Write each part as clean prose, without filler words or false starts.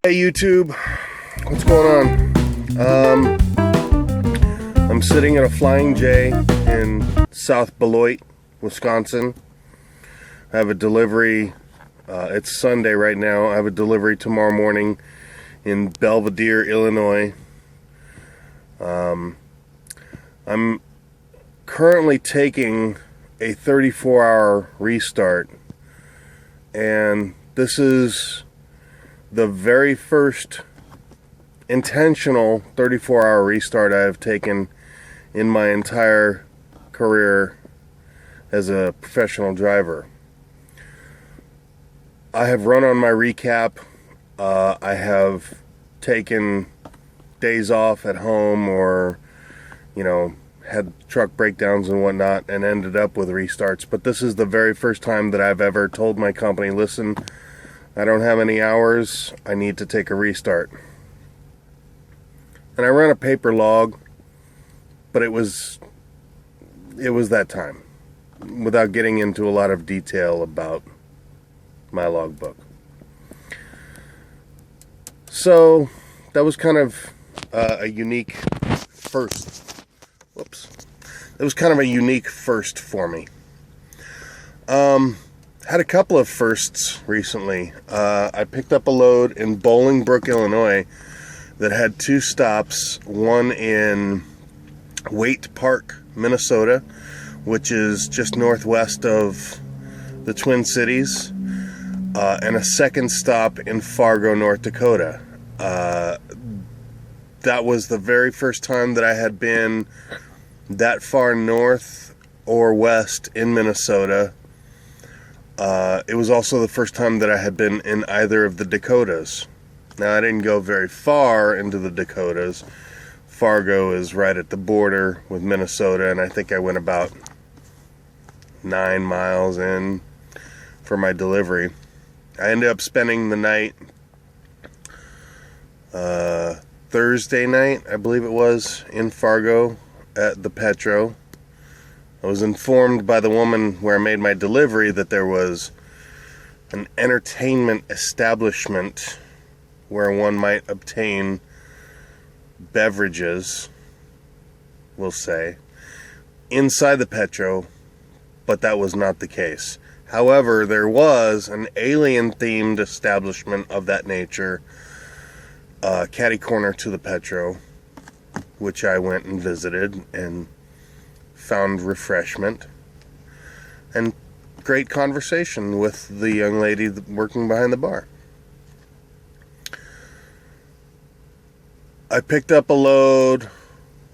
Hey YouTube, what's going on? I'm sitting at a Flying J in South Beloit, Wisconsin. I have a delivery, it's Sunday right now. I have a delivery tomorrow morning in Belvidere, Illinois. I'm currently taking a 34-hour restart, and this is the very first intentional 34-hour restart I have taken in my entire career as a professional driver. I have run on my recap. I have taken days off at home or, had truck breakdowns and whatnot and ended up with restarts. But this is the very first time that I've ever told my company, listen, I don't have any hours, I need to take a restart. And I ran a paper log, but it was that time, without getting into a lot of detail about my logbook. So that was kind of a unique first. It was kind of a unique first for me. Had a couple of firsts recently. I picked up a load in Bolingbrook, Illinois that had two stops, one in Waite Park, Minnesota, which is just northwest of the Twin Cities, and a second stop in Fargo, North Dakota. That was the very first time that I had been that far north or west in Minnesota. It was also the first time that I had been in either of the Dakotas. Now, I didn't go very far into the Dakotas. Fargo is right at the border with Minnesota, and I think I went about 9 miles in for my delivery. I ended up spending the night, Thursday night, I believe it was, in Fargo at the Petro. I was informed by the woman where I made my delivery that there was an entertainment establishment where one might obtain beverages, we'll say, inside the Petro, but that was not the case. However, there was an alien-themed establishment of that nature, catty corner to the Petro, which I went and visited and found refreshment and great conversation with the young lady working behind the bar. I picked up a load.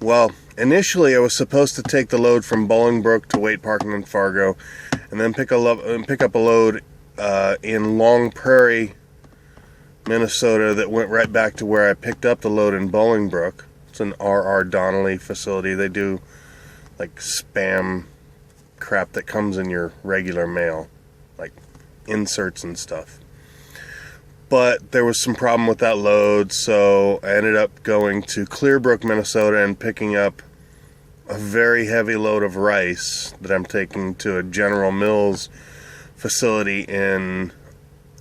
Well, initially I was supposed to take the load from Bolingbrook to Waite Park and then Fargo, and then pick up a load in Long Prairie, Minnesota, that went right back to where I picked up the load in Bolingbrook. It's an R.R. Donnelley facility. They do like spam crap that comes in your regular mail, like inserts and stuff. But there was some problem with that load, so I ended up going to Clearbrook, Minnesota, and picking up a very heavy load of rice that I'm taking to a General Mills facility in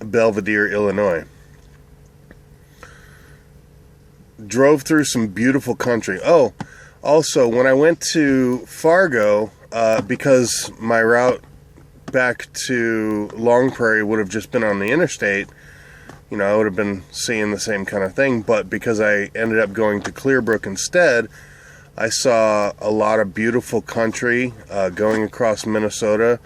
Belvidere, Illinois. Drove through some beautiful country. Oh, also, when I went to Fargo, because my route back to Long Prairie would have just been on the interstate, I would have been seeing the same kind of thing, but because I ended up going to Clearbrook instead, I saw a lot of beautiful country going across Minnesota.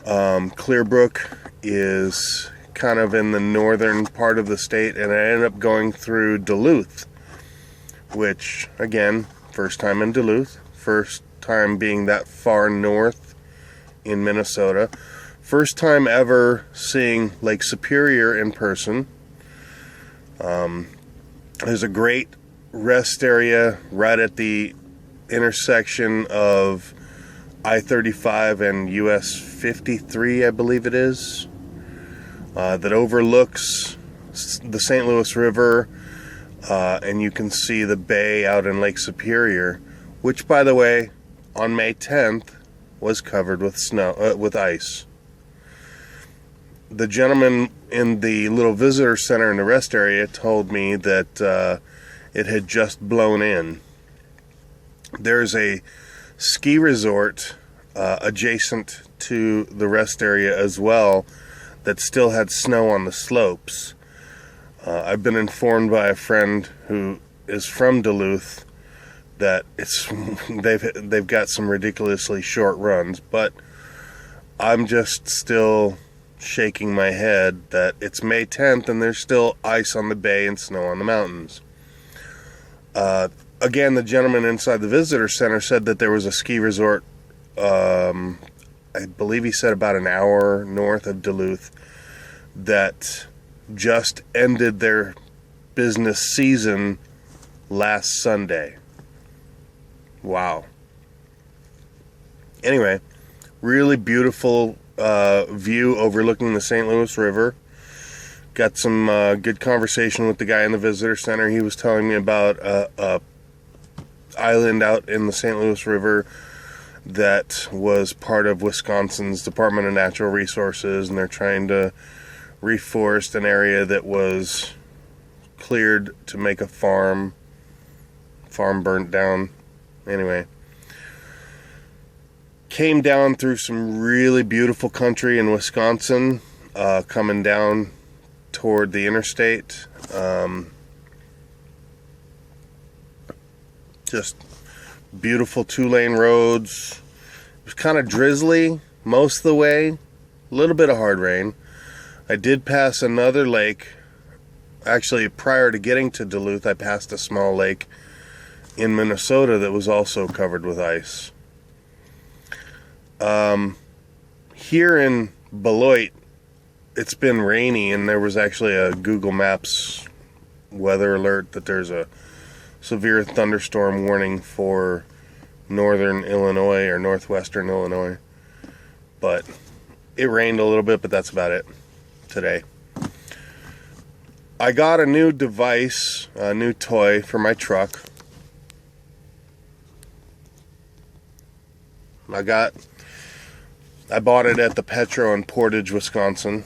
Clearbrook is kind of in the northern part of the state, and I ended up going through Duluth, which, again, first time in Duluth, first time being that far north in Minnesota, first time ever seeing Lake Superior in person. There's a great rest area right at the intersection of I-35 and US 53, I believe it is, that overlooks the St. Louis River, and you can see the bay out in Lake Superior, which, by the way, on May 10th was covered with snow, with ice. the gentleman in the little visitor center in the rest area told me that it had just blown in. There's a ski resort adjacent to the rest area as well that still had snow on the slopes. I've been informed by a friend who is from Duluth that they've got some ridiculously short runs, but I'm just still shaking my head that it's May 10th and there's still ice on the bay and snow on the mountains. Again, the gentleman inside the visitor center said that there was a ski resort, I believe he said about an hour north of Duluth, that just ended their business season last Sunday. Wow. Anyway, really beautiful view overlooking the St. Louis River. Got some good conversation with the guy in the visitor center. He was telling me about a island out in the St. Louis River that was part of Wisconsin's Department of Natural Resources, and they're trying to reforest an area that was cleared to make a farm burnt down. Anyway, came down through some really beautiful country in Wisconsin, coming down toward the interstate. Just beautiful 2-lane roads. It was kind of drizzly most of the way. A little bit of hard rain. I did pass another lake. Actually, prior to getting to Duluth, I passed a small lake in Minnesota that was also covered with ice. Here in Beloit, it's been rainy, and there was actually a Google Maps weather alert that there's a severe thunderstorm warning for northern Illinois or northwestern Illinois. But it rained a little bit, but that's about it today. I got a new device, a new toy for my truck. I bought it at the Petro in Portage, Wisconsin.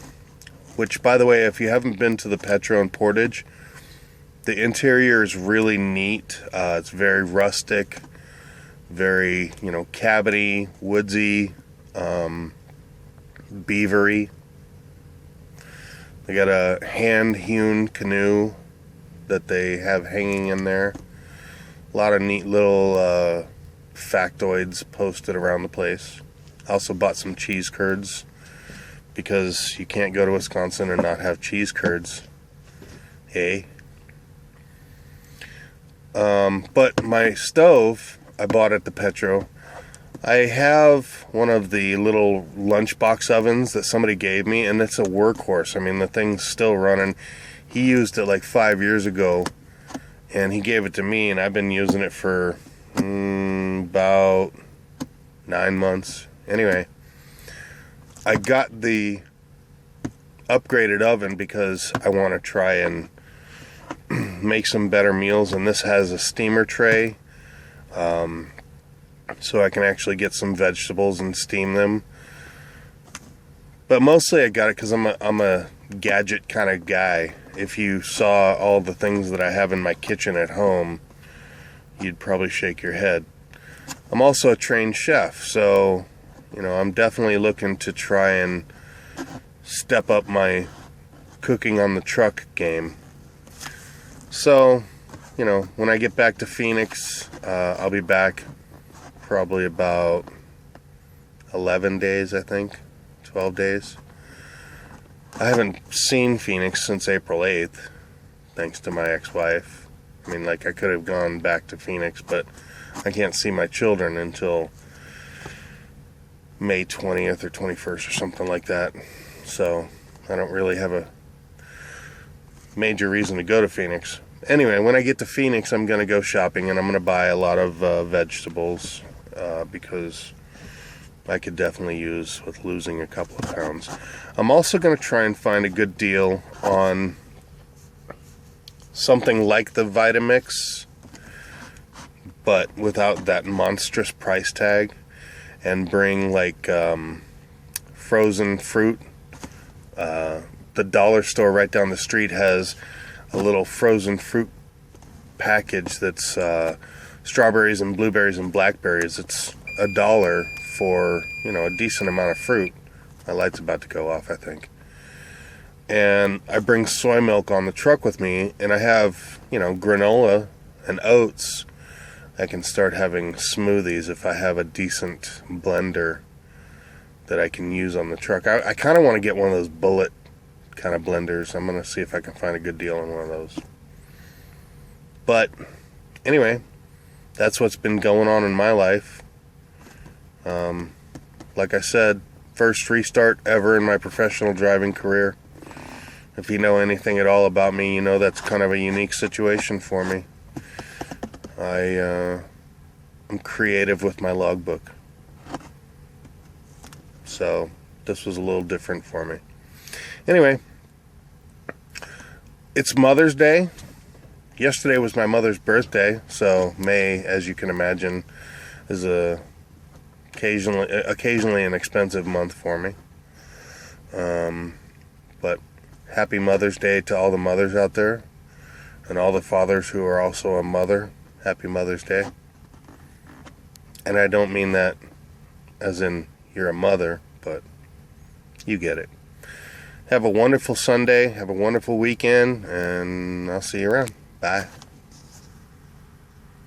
Which, by the way, if you haven't been to the Petro in Portage, the interior is really neat. It's very rustic, very, cabiny, woodsy, beavery. They got a hand-hewn canoe that they have hanging in there. A lot of neat little factoids posted around the place. I also bought some cheese curds, because you can't go to Wisconsin and not have cheese curds. Hey. But my stove, I bought at the Petro. I have one of the little lunchbox ovens that somebody gave me, and it's a workhorse. I mean, the thing's still running. He used it like 5 years ago, and he gave it to me, and I've been using it for about 9 months. Anyway, I got the upgraded oven because I want to try and make some better meals, and this has a steamer tray, so I can actually get some vegetables and steam them. But mostly I got it because I'm a gadget kind of guy. If you saw all the things that I have in my kitchen at home, you'd probably shake your head. I'm also a trained chef, so I'm definitely looking to try and step up my cooking on the truck game. So, when I get back to Phoenix, I'll be back probably about 11 days, I think. 12 days. I haven't seen Phoenix since April 8th, thanks to my ex-wife. I mean, I could have gone back to Phoenix, but I can't see my children until May 20th or 21st or something like that. So I don't really have a major reason to go to Phoenix. Anyway, when I get to Phoenix, I'm going to go shopping, and I'm going to buy a lot of vegetables because I could definitely use with losing a couple of pounds. I'm also going to try and find a good deal on something like the Vitamix, but without that monstrous price tag, and bring frozen fruit The dollar store right down the street has a little frozen fruit package that's strawberries and blueberries and blackberries. It's $1 for, a decent amount of fruit. My light's about to go off, I think. And I bring soy milk on the truck with me, and I have, granola and oats. I can start having smoothies if I have a decent blender that I can use on the truck. I kind of want to get one of those bullet kind of blenders. I'm going to see if I can find a good deal on one of those. But anyway, that's what's been going on in my life. Like I said, first restart ever in my professional driving career. If you know anything at all about me, you know that's kind of a unique situation for me. I'm creative with my logbook. So this was a little different for me. Anyway, it's Mother's Day. Yesterday was my mother's birthday, so May, as you can imagine, is occasionally an expensive month for me. But happy Mother's Day to all the mothers out there, and all the fathers who are also a mother. Happy Mother's Day. And I don't mean that as in you're a mother, but you get it. Have a wonderful Sunday, have a wonderful weekend, and I'll see you around. Bye.